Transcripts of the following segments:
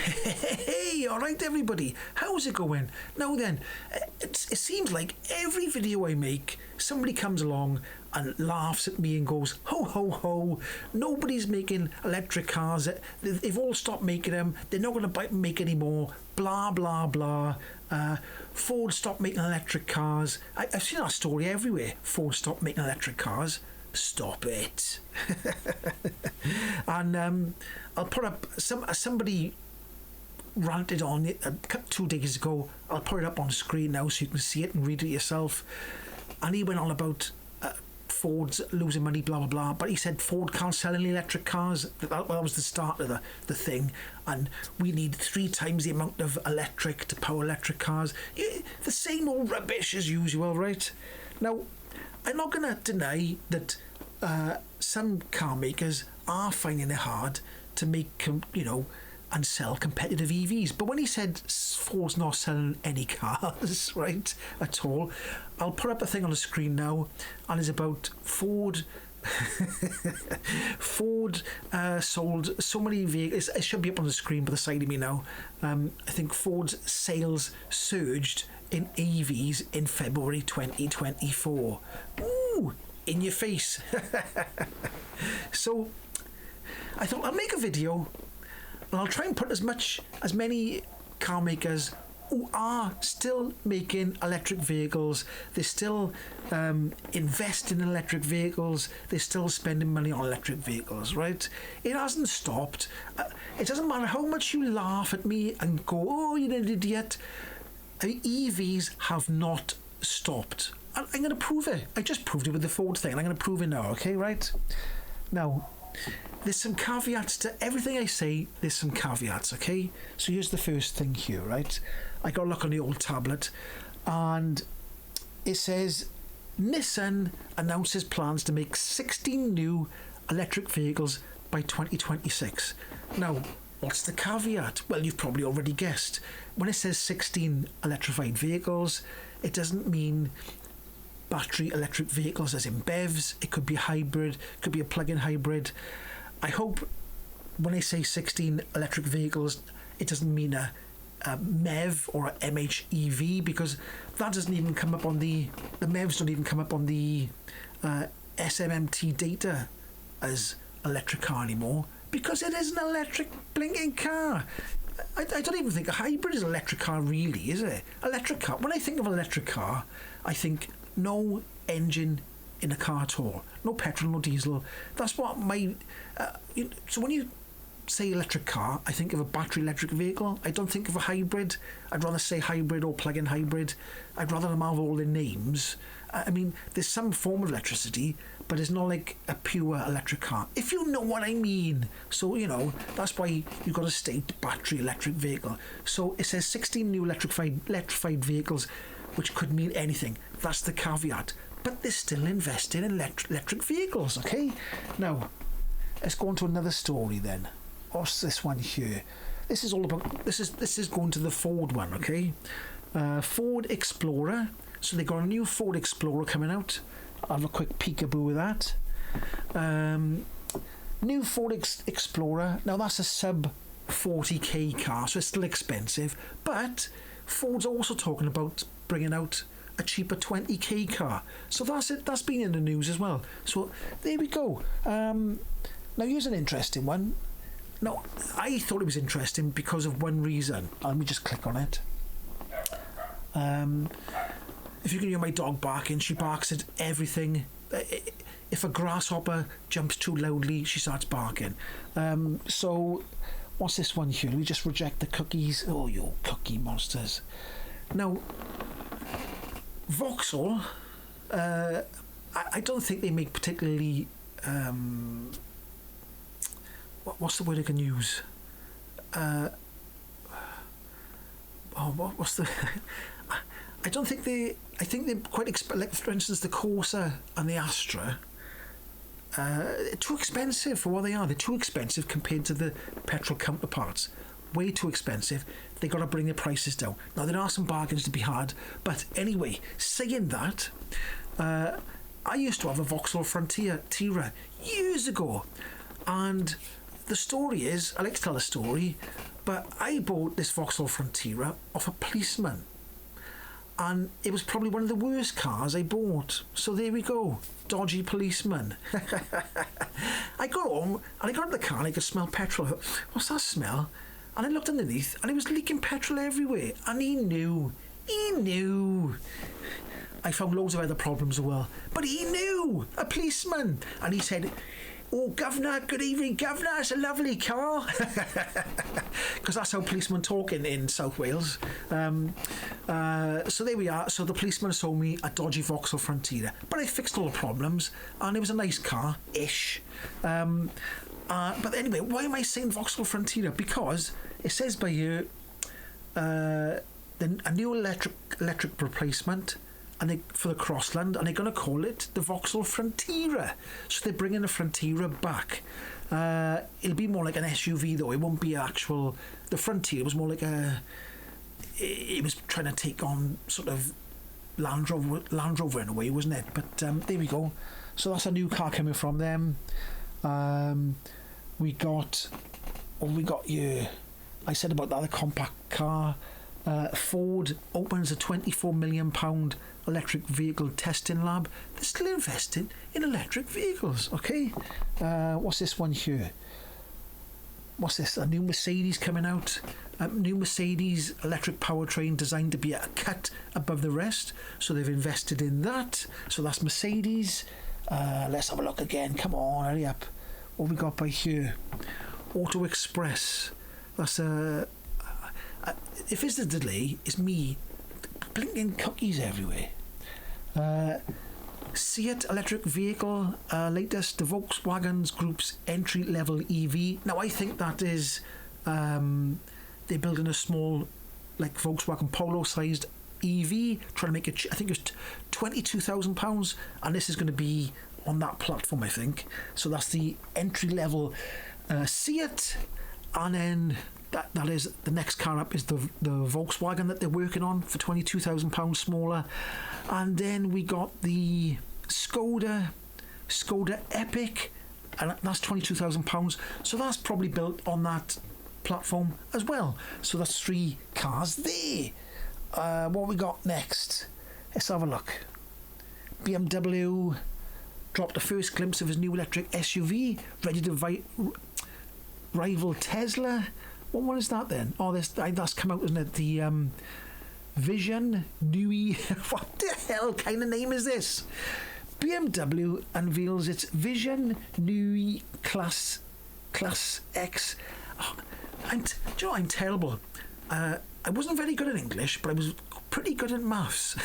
Hey, alright everybody, how's it going? Now then, it seems like every video I make, somebody comes along and laughs at me and goes, ho ho ho, nobody's making electric cars, they've all stopped making them, they're not going to make any more, blah blah blah. Ford stopped making electric cars. I've seen that story everywhere. Ford stopped making electric cars. Stop it. And I'll put up somebody ranted on it 2 days ago. I'll put it up on screen now so you can see it and read it yourself. And he went on about Ford's losing money, blah blah blah, but he said Ford can't sell any electric cars. That was the start of the thing, and we need 3 times the amount of electric to power electric cars. The same old rubbish as usual, right? Now, I'm not going to deny that some car makers are finding it hard to make, and sell competitive EVs. But when he said Ford's not selling any cars, right, at all, I'll put up a thing on the screen now, and it's about Ford. Ford sold so many vehicles. It should be up on the screen by the side of me now. I think Ford's sales surged in EVs in February 2024. Ooh, in your face. So I thought I'll make a video and I'll try and put as many car makers who are still making electric vehicles, they're still investing in electric vehicles, they're still spending money on electric vehicles, right? It hasn't stopped. It doesn't matter how much you laugh at me and go, oh, you're an idiot. EVs have not stopped. I'm going to prove it. I just proved it with the Ford thing, and I'm going to prove it now, okay, right? Now, there's some caveats to everything I say. There's some caveats, okay? So here's the first thing here, right? I got to look on the old tablet, and it says Nissan announces plans to make 16 new electric vehicles by 2026. Now, what's the caveat? Well, you've probably already guessed. When it says 16 electrified vehicles, it doesn't mean battery electric vehicles as in BEVs. It could be a hybrid, it could be a plug-in hybrid. I hope when I say 16 electric vehicles, it doesn't mean a MEV or a MHEV, because that doesn't even come up on the MEVs don't even come up on the SMMT data as electric car anymore, because it is an electric blinking car. I don't even think a hybrid is an electric car, really, is it? Electric car. When I think of an electric car, I think no engine in a car at all, no petrol, no diesel. That's what my so when you say electric car, I think of a battery electric vehicle. I don't think of a hybrid. I'd rather say hybrid or plug-in hybrid. I'd rather them have all their names. I mean, there's some form of electricity, but it's not like a pure electric car, if you know what I mean. So, that's why you've got to state battery electric vehicle. So it says 16 new electrified vehicles, which could mean anything. That's the caveat. But they're still investing in electric vehicles, okay? Now, let's go on to another story then. What's this one here? This is all about, this is going to the Ford one, okay? Ford Explorer. So they got a new Ford Explorer coming out. I'll have a quick peekaboo with that. New Ford Explorer. Now that's a sub 40k car, so it's still expensive. But Ford's also talking about bringing out a cheaper 20k car. So that's it. That's been in the news as well. So there we go. Now here's an interesting one. Now, I thought it was interesting because of one reason. Let me just click on it. If you can hear my dog barking, she barks at everything. If a grasshopper jumps too loudly, she starts barking. So, what's this one here? We just reject the cookies. Oh, you cookie monsters. Now, VAUXHALL, I don't think they make particularly... what's the word I can use? What's the... I don't think they... I think they're quite... like, for instance, the Corsa and the Astra. Too expensive for what they are. They're too expensive compared to the petrol counterparts. Way too expensive. They got to bring their prices down. Now, there are some bargains to be had. But anyway, saying that... I used to have a VAUXHALL Frontera years ago. And... the story is, I like to tell a story, But I bought this Vauxhall Frontera off a policeman. And it was probably one of the worst cars I bought. So there we go. Dodgy policeman. I got home and I got in the car and I could smell petrol. I thought, what's that smell? And I looked underneath and it was leaking petrol everywhere. And he knew. He knew. I found loads of other problems as well. But he knew. A policeman. And he said, oh, Governor, good evening, Governor. It's a lovely car. Because that's how policemen talk in South Wales. So there we are. So the policeman sold me a dodgy Vauxhall Frontera. But I fixed all the problems. And it was a nice car-ish. But anyway, why am I saying Vauxhall Frontera? Because it says by here, a new electric replacement and for the CROSSLAND, and they're going to call it the Vauxhall Frontera. So they're bringing the Frontera back. It'll be more like an SUV though. It won't be actual. The Frontera was more like it was trying to take on sort of Land Rover in a way, wasn't it? But there we go. So that's a new car coming from them. We got here. I said about that, a compact car. Ford opens a £24 million electric vehicle testing lab. They're still investing in electric vehicles, okay? What's this one here? What's this? A new Mercedes coming out. New Mercedes electric powertrain designed to be a cut above the rest. So they've invested in that. So that's Mercedes. Let's have a look again. Come on, hurry up. What we got by here? Auto Express. That's if it's a delay, it's me blinking cookies everywhere. Seat electric vehicle, latest, the Volkswagen Group's entry-level EV. Now, I think that is, they're building a small, like Volkswagen Polo-sized EV, trying to make it, I think it was £22,000, and this is going to be on that platform, I think. So that's the entry-level Seat, and then that is the next car up is the Volkswagen that they're working on for £22,000 smaller. And then we got the Skoda Epiq, and that's £22,000. So that's probably built on that platform as well. So that's 3 cars there. What we got next? Let's have a look. BMW dropped the first glimpse of his new electric SUV, ready to rival Tesla. What one is that then? Oh, that's come out, isn't it? The Vision Neue... What the hell kind of name is this? BMW unveils its Vision Neue Klasse X. Oh, do you know, I'm terrible. I wasn't very good at English, but I was pretty good at maths.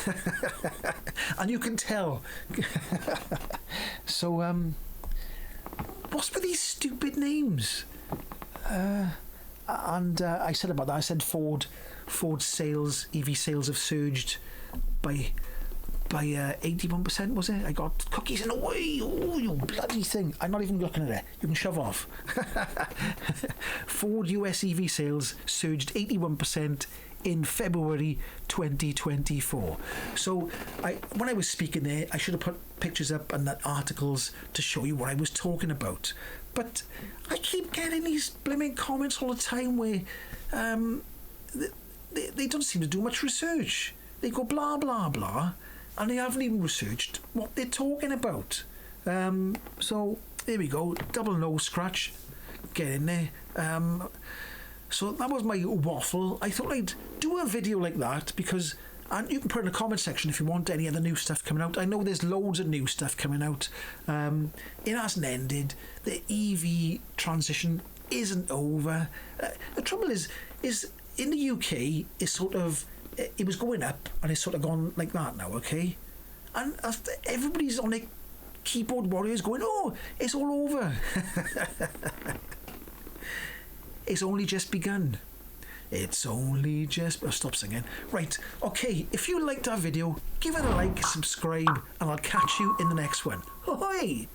And you can tell. So, what's with these stupid names? I said about that. I said Ford sales, EV sales have surged by 81%, was it? I got cookies in the way. Oh, you bloody thing. I'm not even looking at it. You can shove off. Ford US EV sales surged 81% in February 2024. So when I was speaking there, I should have put pictures up and articles to show you what I was talking about. But I keep getting these blimmin' comments all the time where they don't seem to do much research. They go blah, blah, blah, and they haven't even researched what they're talking about. So there we go, double nose scratch, get in there. So that was my waffle. I thought I'd do a video like that because, and you can put in the comment section if you want any other new stuff coming out. I know there's loads of new stuff coming out. It hasn't ended. The EV transition isn't over. The trouble is in the UK, it's sort of, it was going up and it's sort of gone like that now, okay? And everybody's on their keyboard warriors going, oh, it's all over. It's only just begun. It's only just... I'll stop singing. Right, okay, if you liked our video, give it a like, subscribe, and I'll catch you in the next one. Ahoy!